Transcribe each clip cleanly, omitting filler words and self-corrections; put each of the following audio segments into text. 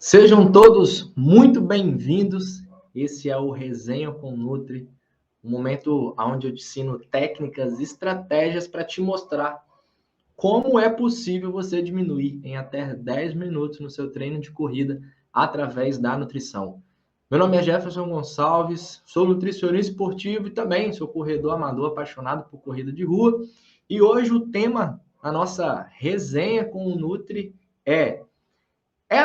Sejam todos muito bem-vindos. Esse é o Resenha com Nutri, um momento onde eu te ensino técnicas, estratégias para te mostrar como é possível você diminuir em até 10 minutos no seu treino de corrida através da nutrição. Meu nome é Jefferson Gonçalves, sou nutricionista esportivo e também sou corredor amador apaixonado por corrida de rua. E hoje o tema da nossa resenha com o Nutri é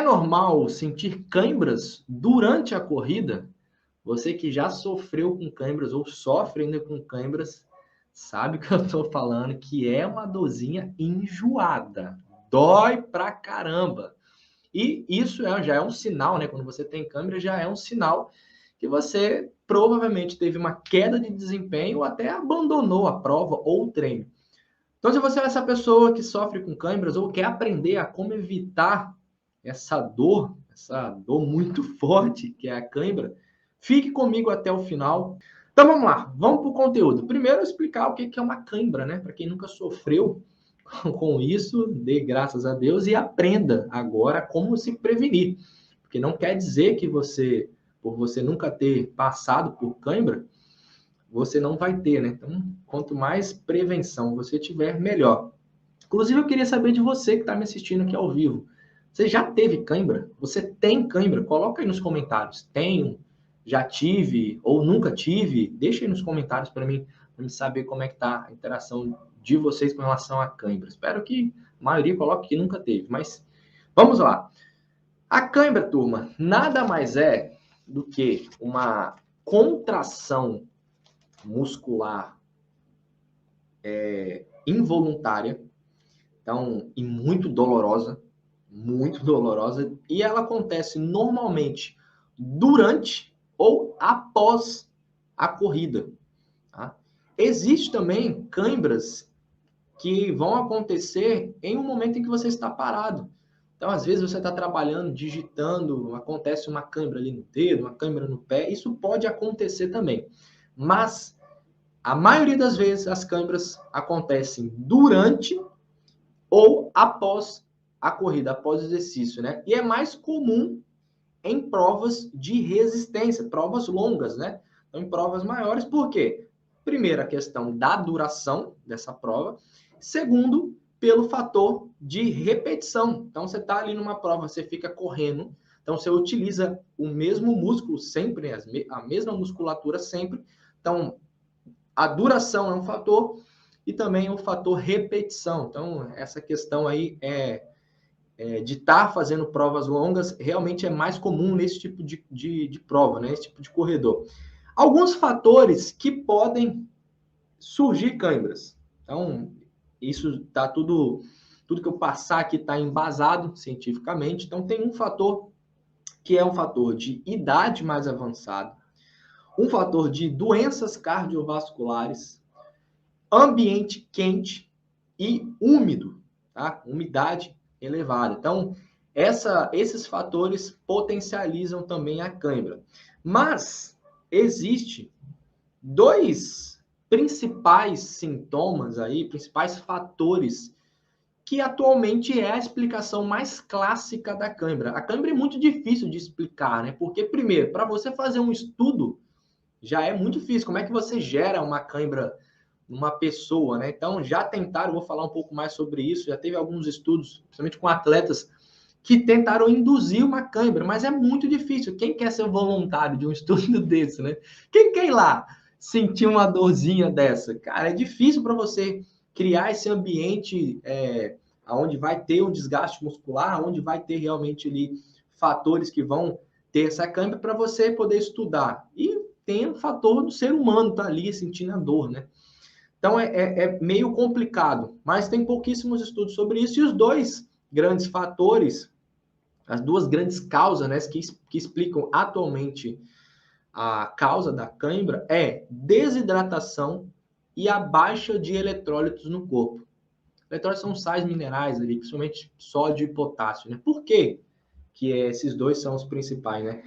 normal sentir câimbras durante a corrida? Você que já sofreu com câimbras ou sofre ainda com câimbras, sabe o que eu estou falando, que é uma dorzinha enjoada. Dói pra caramba. E isso já é um sinal, né? Quando você tem câimbra, já é um sinal que você provavelmente teve uma queda de desempenho ou até abandonou a prova ou o treino. Então, se você é essa pessoa que sofre com câimbras ou quer aprender a como evitar essa dor muito forte que é a cãibra, fique comigo até o final. Então vamos lá, vamos para o conteúdo. Primeiro explicar o que é uma cãibra, né? Para quem nunca sofreu com isso, dê graças a Deus e aprenda agora como se prevenir. Porque não quer dizer que você, por você nunca ter passado por cãibra, você não vai ter, né? Então, quanto mais prevenção você tiver, melhor. Inclusive, eu queria saber de você que está me assistindo aqui ao vivo. Você já teve cãibra? Você tem cãibra? Coloca aí nos comentários. Tenho, já tive ou nunca tive? Deixa aí nos comentários para mim saber como é que está a interação de vocês com relação à cãibra. Espero que a maioria coloque que nunca teve, mas vamos lá. A cãibra, turma, nada mais é do que uma contração muscular involuntária, então, e muito dolorosa, e ela acontece normalmente durante ou após a corrida. Tá? Existe também cãibras que vão acontecer em um momento em que você está parado. Então, às vezes, você está trabalhando, digitando, acontece uma cãibra ali no dedo, uma cãibra no pé, isso pode acontecer também. Mas, a maioria das vezes, as cãibras acontecem durante ou após a corrida, após o exercício, né? E é mais comum em provas de resistência, provas longas, né? Então, em provas maiores, por quê? Primeiro, a questão da duração dessa prova. Segundo, pelo fator de repetição. Então, você está ali numa prova, você fica correndo, então você utiliza o mesmo músculo sempre, a mesma musculatura sempre. Então, a duração é um fator e também o fator repetição. Então, essa questão aí de estar fazendo provas longas realmente é mais comum nesse tipo de prova, né? Esse tipo de corredor. Alguns fatores que podem surgir câimbras. Então, isso está tudo que eu passar aqui está embasado cientificamente. Então, tem um fator que é um fator de idade mais avançada, um fator de doenças cardiovasculares, ambiente quente e úmido, tá? Umidade elevada. Então, esses fatores potencializam também a cãibra. Mas existe dois principais sintomas aí, principais fatores que atualmente é a explicação mais clássica da cãibra. A cãibra é muito difícil de explicar, né? Porque primeiro, para você fazer um estudo já é muito difícil. Como é que você gera uma cãibra numa pessoa, né? Então, já tentaram, vou falar um pouco mais sobre isso, já teve alguns estudos, principalmente com atletas, que tentaram induzir uma cãibra, mas é muito difícil. Quem quer ser voluntário de um estudo desse, né? Quem quer ir lá sentir uma dorzinha dessa? Cara, é difícil para você criar esse ambiente onde vai ter um desgaste muscular, onde vai ter realmente ali fatores que vão ter essa cãibra para você poder estudar. E tem o fator do ser humano tá ali sentindo a dor, né? Então é meio complicado, mas tem pouquíssimos estudos sobre isso. E os dois grandes fatores, as duas grandes causas, né, que explicam atualmente a causa da cãibra é desidratação e a baixa de eletrólitos no corpo. Eletrólitos são sais minerais ali, principalmente sódio e potássio, né? Por quê que esses dois são os principais, né?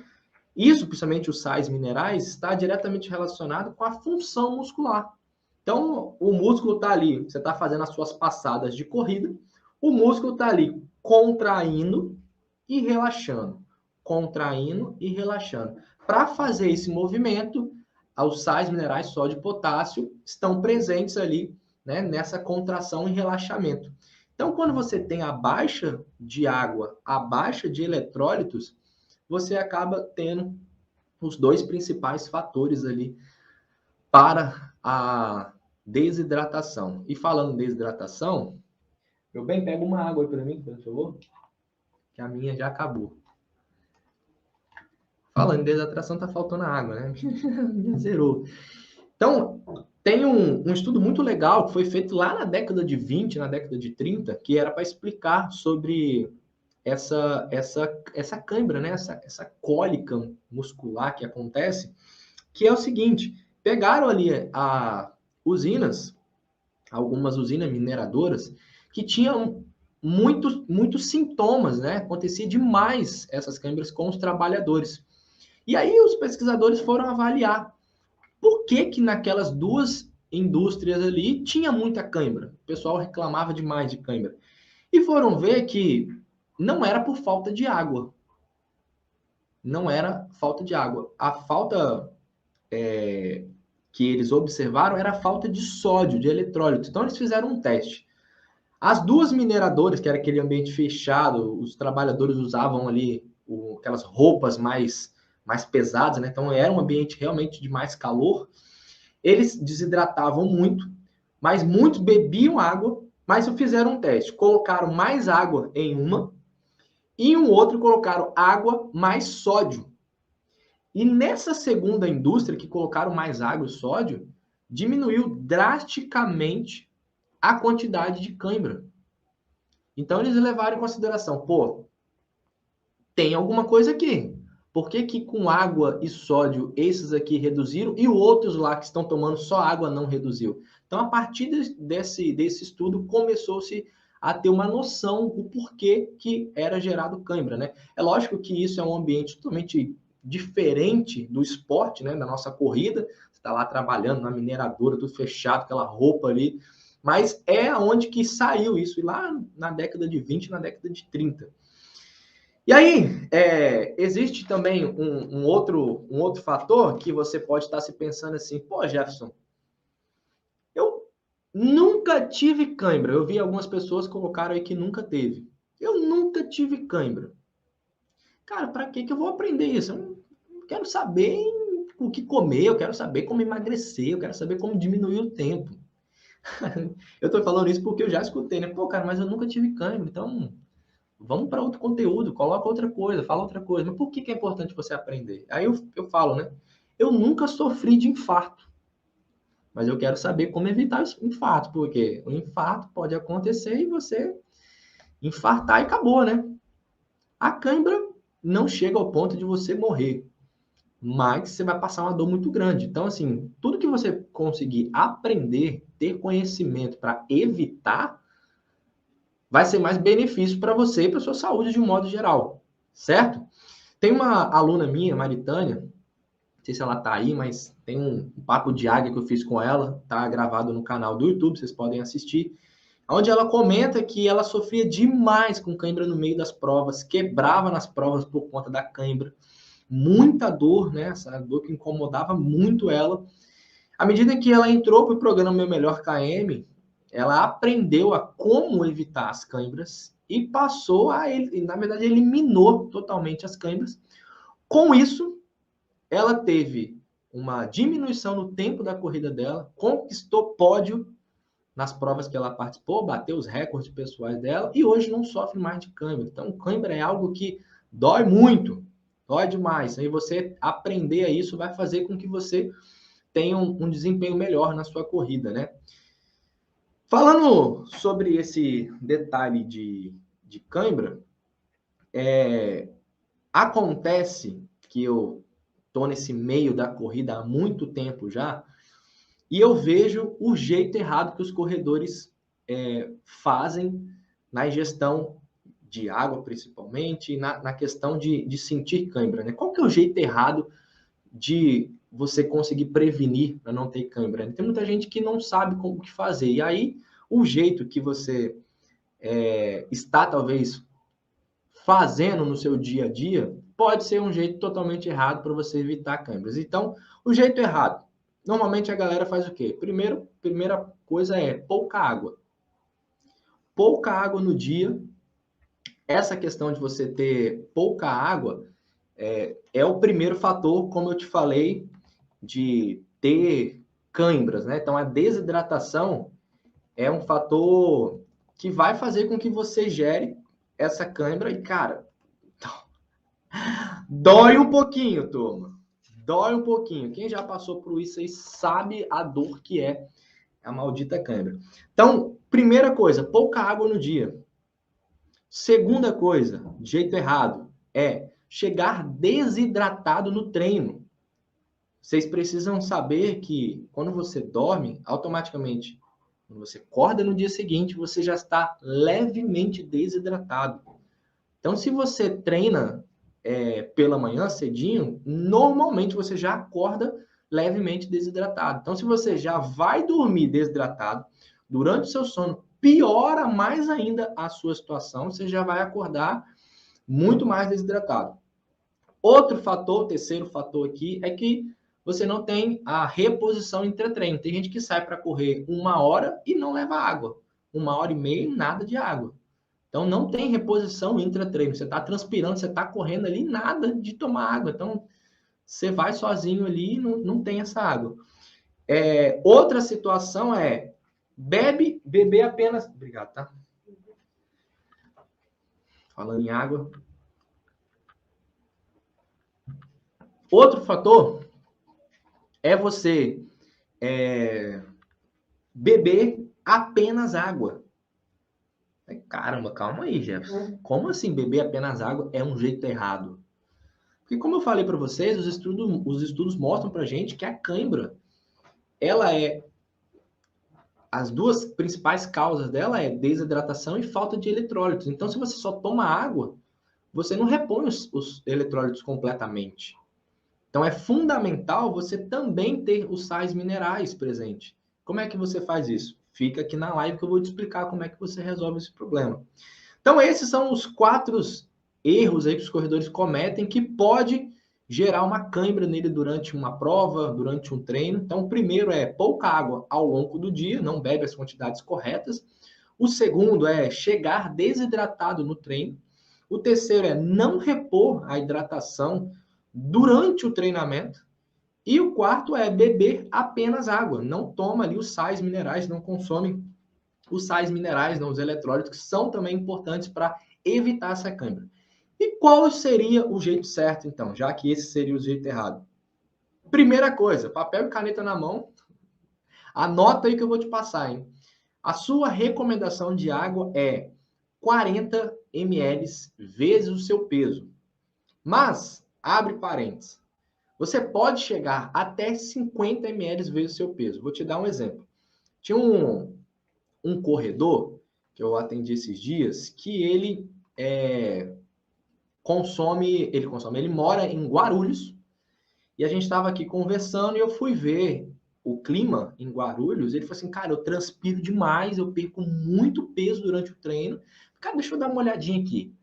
Isso, principalmente os sais minerais, está diretamente relacionado com a função muscular. Então, o músculo está ali, você está fazendo as suas passadas de corrida, o músculo está ali contraindo e relaxando. contraindo e relaxando. Para fazer esse movimento, os sais minerais sódio e potássio estão presentes ali, né, nessa contração e relaxamento. Então, quando você tem a baixa de água, a baixa de eletrólitos, você acaba tendo os dois principais fatores ali para a desidratação. E falando em desidratação, meu bem, pega uma água aí para mim, por favor, que a minha já acabou. Falando em desidratação, tá faltando água, né? Zerou. Então, tem um estudo muito legal que foi feito lá na década de 20, na década de 30, que era para explicar sobre essa cãibra, né? Essa cólica muscular que acontece, que é o seguinte, pegaram ali usinas, algumas usinas mineradoras, que tinham muitos sintomas, né? Acontecia demais essas câimbras com os trabalhadores. E aí os pesquisadores foram avaliar por que que naquelas duas indústrias ali tinha muita cãibra. O pessoal reclamava demais de cãibra. E foram ver que não era por falta de água. Não era falta de água. A falta que eles observaram era a falta de sódio, de eletrólito. Então eles fizeram um teste. As duas mineradoras, que era aquele ambiente fechado, os trabalhadores usavam ali aquelas roupas mais pesadas, né? Então era um ambiente realmente de mais calor. Eles desidratavam muito, mas muitos bebiam água, mas fizeram um teste. Colocaram mais água em uma e em um outro colocaram água mais sódio. E nessa segunda indústria que colocaram mais água e sódio, diminuiu drasticamente a quantidade de cãibra. Então eles levaram em consideração, pô, tem alguma coisa aqui. Por que que com água e sódio esses aqui reduziram e outros lá que estão tomando só água não reduziu? Então, a partir desse estudo, começou-se a ter uma noção do porquê que era gerado cãibra, né? É lógico que isso é um ambiente totalmente diferente do esporte, né? Da nossa corrida. Você está lá trabalhando na mineradora, tudo fechado, aquela roupa ali. Mas é onde que saiu isso, lá na década de 20, na década de 30. E aí, existe também um outro fator que você pode estar se pensando assim, pô, Jefferson, eu nunca tive cãibra. Eu vi algumas pessoas que colocaram aí que nunca teve. Eu nunca tive cãibra. Cara, para que eu vou aprender isso? Eu não quero saber o que comer, eu quero saber como emagrecer, eu quero saber como diminuir o tempo. Eu tô falando isso porque eu já escutei, né? Pô, cara, mas eu nunca tive cãibra, então vamos para outro conteúdo, coloca outra coisa, fala outra coisa. Mas por que é importante você aprender? Aí eu falo, né? Eu nunca sofri de infarto, mas eu quero saber como evitar o infarto, porque o infarto pode acontecer e você infartar e acabou, né? A cãibra não chega ao ponto de você morrer, mas você vai passar uma dor muito grande. Então, assim, tudo que você conseguir aprender, ter conhecimento para evitar, vai ser mais benefício para você e para sua saúde de um modo geral, certo? Tem uma aluna minha, Maritânia, não sei se ela tá aí, mas tem um papo de águia que eu fiz com ela, tá gravado no canal do YouTube, vocês podem assistir, onde ela comenta que ela sofria demais com cãibra no meio das provas, quebrava nas provas por conta da cãibra, muita dor, né? Essa dor que incomodava muito ela. À medida que ela entrou para o programa Meu Melhor KM, ela aprendeu a como evitar as cãibras e passou na verdade, eliminou totalmente as cãibras. Com isso, ela teve uma diminuição no tempo da corrida dela, conquistou pódio nas provas que ela participou, bateu os recordes pessoais dela e hoje não sofre mais de cãibra. Então, cãibra é algo que dói muito, dói demais. E você aprender a isso vai fazer com que você tenha um desempenho melhor na sua corrida, né? Falando sobre esse detalhe de cãibra, acontece que eu estou nesse meio da corrida há muito tempo já, e eu vejo o jeito errado que os corredores fazem na ingestão de água, principalmente, e na questão de sentir cãibra, né? Qual que é o jeito errado de você conseguir prevenir para não ter cãibra, né? Tem muita gente que não sabe como que fazer, e aí o jeito que você está talvez fazendo no seu dia a dia, pode ser um jeito totalmente errado para você evitar câimbras. Então, o jeito errado. Normalmente a galera faz o quê? Primeira coisa é pouca água. Pouca água no dia. Essa questão de você ter pouca água é o primeiro fator, como eu te falei, de ter câimbras, né? Então, a desidratação é um fator que vai fazer com que você gere essa câimbra e, cara, dói um pouquinho, turma. Dói um pouquinho. Quem já passou por isso aí sabe a dor que é a maldita câimbra. Então, primeira coisa, pouca água no dia. Segunda coisa, de jeito errado, é chegar desidratado no treino. Vocês precisam saber que quando você dorme, automaticamente, quando você acorda no dia seguinte, você já está levemente desidratado. Então, se você treina pela manhã cedinho, normalmente você já acorda levemente desidratado. Então, se você já vai dormir desidratado, durante o seu sono, piora mais ainda a sua situação, você já vai acordar muito mais desidratado. Outro fator, terceiro fator aqui, é que você não tem a reposição intra-treino. Tem gente que sai para correr 1 hora e não leva água. 1 hora e meia e nada de água. Então, não tem reposição intra-treino. Você está transpirando, você está correndo ali, nada de tomar água. Então, você vai sozinho ali e não tem essa água. Outra situação é beber apenas... Obrigado, tá? Falando em água. Outro fator é você beber apenas água. Caramba, calma aí, Jefferson. Como assim beber apenas água é um jeito errado? Porque como eu falei para vocês, os estudos mostram para gente que a cãibra, ela as duas principais causas dela é desidratação e falta de eletrólitos. Então, se você só toma água, você não repõe os eletrólitos completamente. Então, é fundamental você também ter os sais minerais presentes. Como é que você faz isso? Fica aqui na live que eu vou te explicar como é que você resolve esse problema. Então, esses são os 4 erros aí que os corredores cometem que pode gerar uma cãibra nele durante uma prova, durante um treino. Então, o primeiro é pouca água ao longo do dia, não bebe as quantidades corretas. O segundo é chegar desidratado no treino. O terceiro é não repor a hidratação durante o treinamento. E o quarto é beber apenas água. Não toma ali os sais minerais, não consome os sais minerais, não, os eletrólitos, que são também importantes para evitar essa cãibra. E qual seria o jeito certo, então, já que esse seria o jeito errado? Primeira coisa, papel e caneta na mão. Anota aí que eu vou te passar, hein? A sua recomendação de água é 40 ml vezes o seu peso. Mas, abre parênteses, você pode chegar até 50 ml vezes o seu peso. Vou te dar um exemplo. Tinha um corredor que eu atendi esses dias que ele ele mora em Guarulhos e a gente estava aqui conversando e eu fui ver o clima em Guarulhos. Ele falou assim, cara, eu transpiro demais, eu perco muito peso durante o treino. Cara, deixa eu dar uma olhadinha aqui.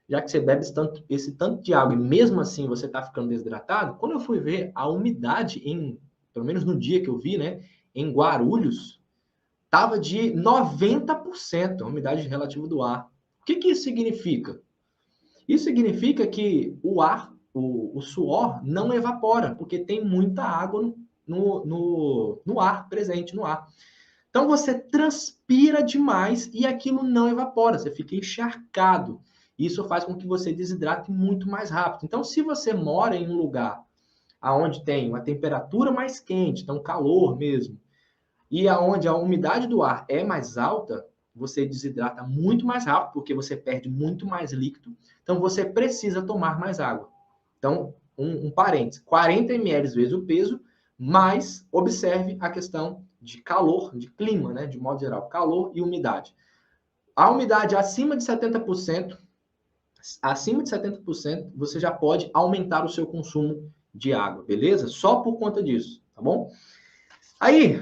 Já que você bebe esse tanto de água e mesmo assim você está ficando desidratado, quando eu fui ver a umidade, pelo menos no dia que eu vi, né, em Guarulhos, estava de 90% a umidade relativa do ar. O que isso significa? Isso significa que o ar, o suor, não evapora, porque tem muita água no ar, presente no ar. Então você transpira demais e aquilo não evapora, você fica encharcado. Isso faz com que você desidrate muito mais rápido. Então, se você mora em um lugar onde tem uma temperatura mais quente, então calor mesmo, e aonde a umidade do ar é mais alta, você desidrata muito mais rápido, porque você perde muito mais líquido. Então, você precisa tomar mais água. Então, um parênteses, 40 ml vezes o peso, mas observe a questão de calor, de clima, né? De modo geral, calor e umidade. A umidade acima de 70%, você já pode aumentar o seu consumo de água, beleza? Só por conta disso, tá bom? Aí,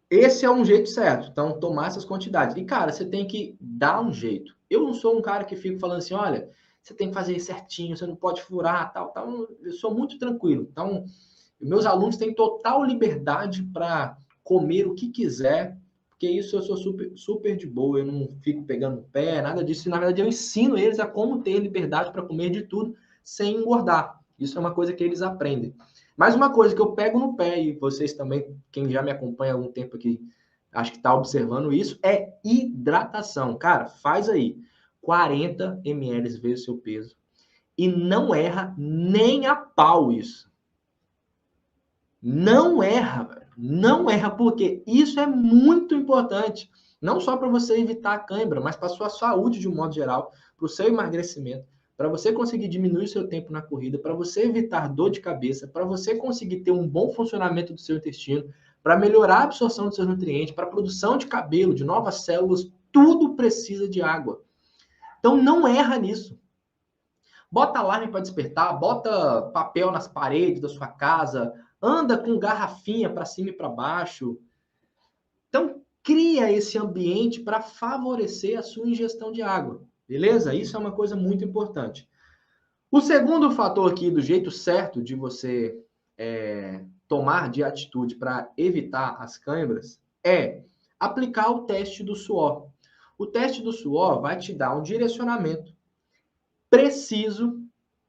esse é um jeito certo. Então, tomar essas quantidades. E, cara, você tem que dar um jeito. Eu não sou um cara que fico falando assim, olha, você tem que fazer certinho, você não pode furar, tal. Eu sou muito tranquilo. Então, meus alunos têm total liberdade para comer o que quiser, porque isso eu sou super de boa, eu não fico pegando no pé, nada disso. Na verdade, eu ensino eles a como ter liberdade para comer de tudo sem engordar. Isso é uma coisa que eles aprendem. Mas uma coisa que eu pego no pé, e vocês também, quem já me acompanha há algum tempo aqui, acho que está observando isso, é hidratação. Cara, faz aí 40 ml vezes o seu peso e não erra nem a pau isso. Não erra, não erra, porque isso é muito importante. Não só para você evitar a cãibra, mas para a sua saúde de um modo geral, para o seu emagrecimento, para você conseguir diminuir o seu tempo na corrida, para você evitar dor de cabeça, para você conseguir ter um bom funcionamento do seu intestino, para melhorar a absorção dos seus nutrientes, para a produção de cabelo, de novas células, tudo precisa de água. Então não erra nisso. Bota alarme para despertar, bota papel nas paredes da sua casa, anda com garrafinha para cima e para baixo. Então, cria esse ambiente para favorecer a sua ingestão de água, beleza? Isso é uma coisa muito importante. O segundo fator aqui, do jeito certo de você tomar de atitude para evitar as câimbras, é aplicar o teste do suor. O teste do suor vai te dar um direcionamento preciso,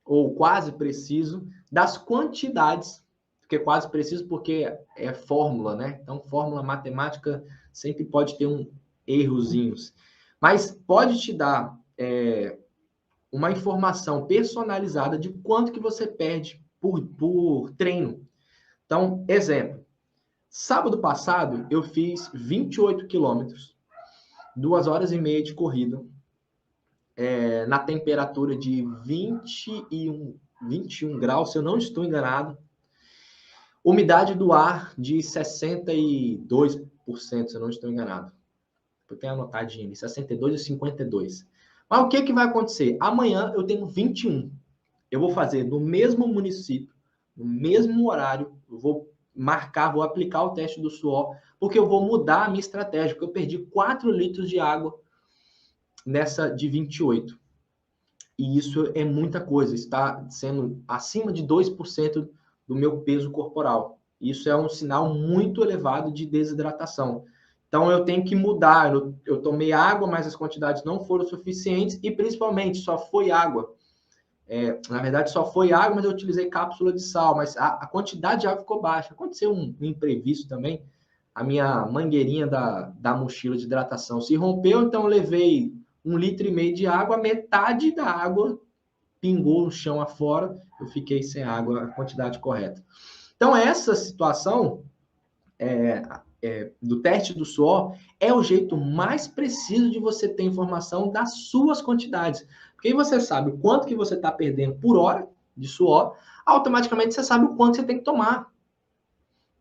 ou quase preciso, das quantidades, porque quase preciso porque é fórmula, né? Então, fórmula matemática sempre pode ter errozinhos. Mas pode te dar uma informação personalizada de quanto que você perde por treino. Então, exemplo. Sábado passado, eu fiz 28 quilômetros, 2 horas e meia de corrida, na temperatura de 21 graus, se eu não estou enganado. Umidade do ar de 62%, se eu não estou enganado. Eu tenho anotadinho ali, 62 e 52. Mas o que vai acontecer? Amanhã eu tenho 21. Eu vou fazer no mesmo município, no mesmo horário, eu vou marcar, vou aplicar o teste do suor, porque eu vou mudar a minha estratégia, porque eu perdi 4 litros de água nessa de 28. E isso é muita coisa, está sendo acima de 2% do meu peso corporal. Isso é um sinal muito elevado de desidratação. Então eu tenho que mudar. Eu tomei água, mas as quantidades não foram suficientes e principalmente só foi água. Na verdade, só foi água, mas eu utilizei cápsula de sal, mas a quantidade de água ficou baixa. Aconteceu um imprevisto também. A minha mangueirinha da mochila de hidratação se rompeu, então eu levei 1,5 litro de água, metade da água pingou no chão afora, eu fiquei sem água, a quantidade correta. Então, essa situação do teste do suor é o jeito mais preciso de você ter informação das suas quantidades. Porque aí você sabe o quanto que você está perdendo por hora de suor, automaticamente você sabe o quanto você tem que tomar.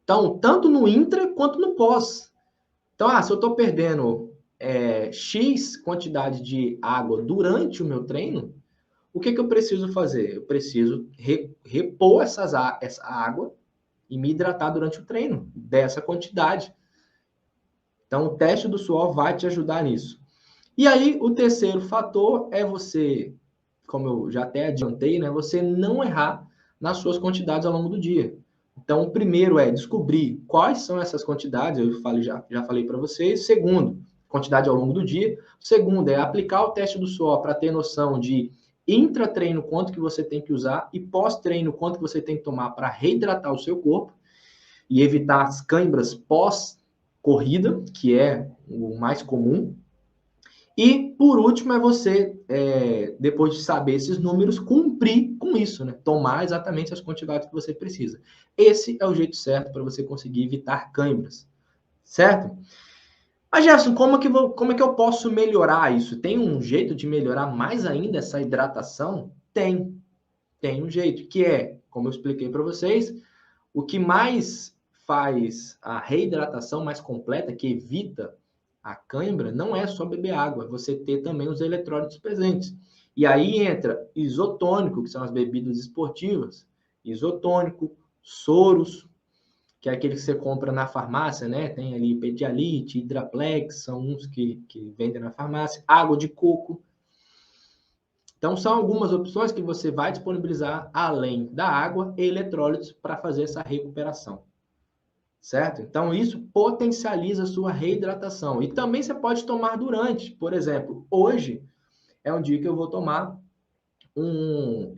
Então, tanto no intra quanto no pós. Então, se eu estou perdendo X quantidade de água durante o meu treino, o que eu preciso fazer? Eu preciso repor essa água e me hidratar durante o treino, dessa quantidade. Então, o teste do suor vai te ajudar nisso. E aí, o terceiro fator é você, como eu já até adiantei, né? Você não errar nas suas quantidades ao longo do dia. Então, o primeiro é descobrir quais são essas quantidades, já falei para vocês. Segundo, quantidade ao longo do dia. O segundo é aplicar o teste do suor para ter noção de intra-treino, quanto que você tem que usar, e pós-treino, quanto que você tem que tomar para reidratar o seu corpo e evitar as câimbras pós-corrida, que é o mais comum. E, por último, é você, depois de saber esses números, cumprir com isso, né? Tomar exatamente as quantidades que você precisa. Esse é o jeito certo para você conseguir evitar câimbras, certo? Mas, Jefferson, como é que eu posso melhorar isso? Tem um jeito de melhorar mais ainda essa hidratação? Tem um jeito, que é, como eu expliquei para vocês, o que mais faz a reidratação mais completa, que evita a cãibra, não é só beber água, é você ter também os eletrólitos presentes. E aí entra isotônico, que são as bebidas esportivas, isotônico, soros, que é aquele que você compra na farmácia, né? Tem ali Pedialyte, Hidraplex, são uns que vendem na farmácia, água de coco. Então, são algumas opções que você vai disponibilizar além da água e eletrólitos para fazer essa recuperação. Certo? Então, isso potencializa a sua reidratação. E também você pode tomar durante. Por exemplo, hoje é um dia que eu vou tomar um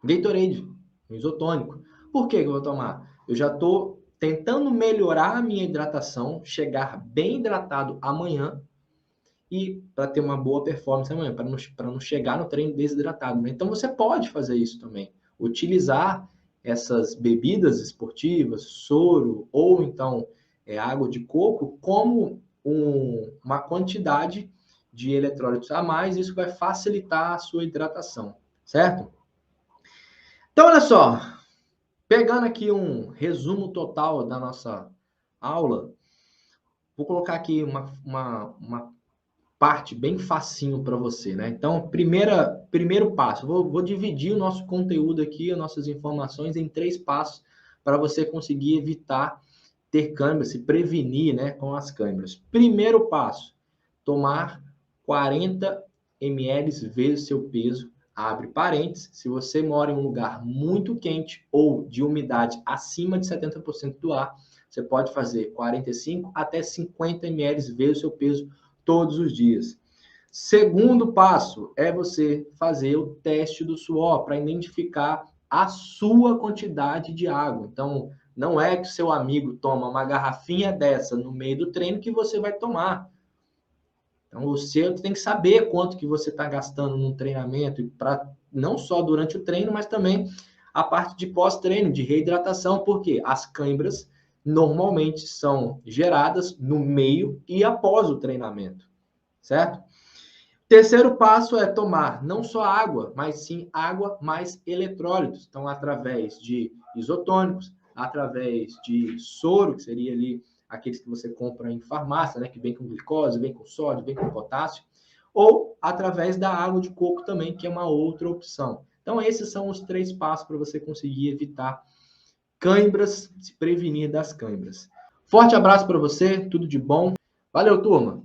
Gatorade, um isotônico. Por que eu vou tomar? Eu já estou tentando melhorar a minha hidratação, chegar bem hidratado amanhã e para ter uma boa performance amanhã, para não chegar no treino desidratado. Né? Então você pode fazer isso também. Utilizar essas bebidas esportivas, soro ou então água de coco, como uma quantidade de eletrólitos a mais, isso vai facilitar a sua hidratação, certo? Então, olha só, pegando aqui um resumo total da nossa aula, vou colocar aqui uma parte bem facinho para você, né? Então, primeiro passo, vou dividir o nosso conteúdo aqui, as nossas informações em 3 passos para você conseguir evitar ter câimbras, se prevenir, né, com as câimbras. Primeiro passo, tomar 40 ml vezes seu peso, abre parênteses, se você mora em um lugar muito quente ou de umidade acima de 70% do ar, você pode fazer 45 até 50 ml vezes seu peso todos os dias. Segundo passo é você fazer o teste do suor para identificar a sua quantidade de água. Então, não é que o seu amigo toma uma garrafinha dessa no meio do treino que você vai tomar. Então, você tem que saber quanto que você está gastando no treinamento, para não só durante o treino, mas também a parte de pós-treino, de reidratação, porque as câimbras normalmente são geradas no meio e após o treinamento, certo? Terceiro passo é tomar não só água, mas sim água mais eletrólitos. Então, através de isotônicos, através de soro, que seria ali aqueles que você compra em farmácia, né, que vem com glicose, vem com sódio, vem com potássio, ou através da água de coco também, que é uma outra opção. Então, esses são os 3 passos para você conseguir evitar câimbras, se prevenir das câimbras. Forte abraço para você, tudo de bom. Valeu, turma!